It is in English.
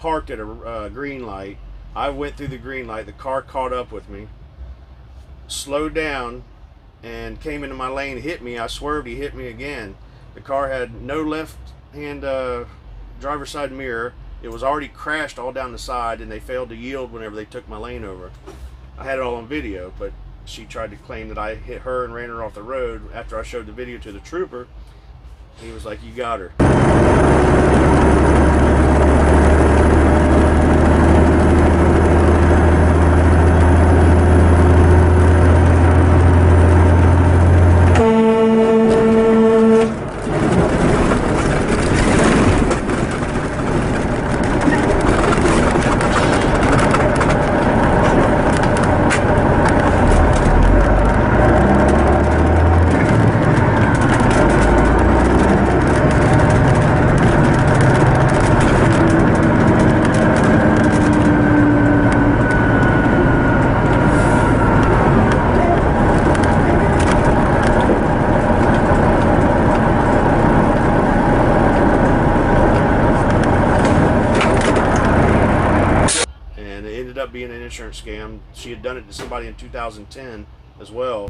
parked at a green light. I went through the green light. The car caught up with me, slowed down, and came into my lane, hit me. I swerved, he hit me again. The car had no left-hand driver's side mirror. It was already crashed all down the side, and they failed to yield whenever they took my lane over. I had it all on video, but she tried to claim that I hit her and ran her off the road. After I showed the video to the trooper, he was like, "You got her." Ended up being an insurance scam. She had done it to somebody in 2010 as well.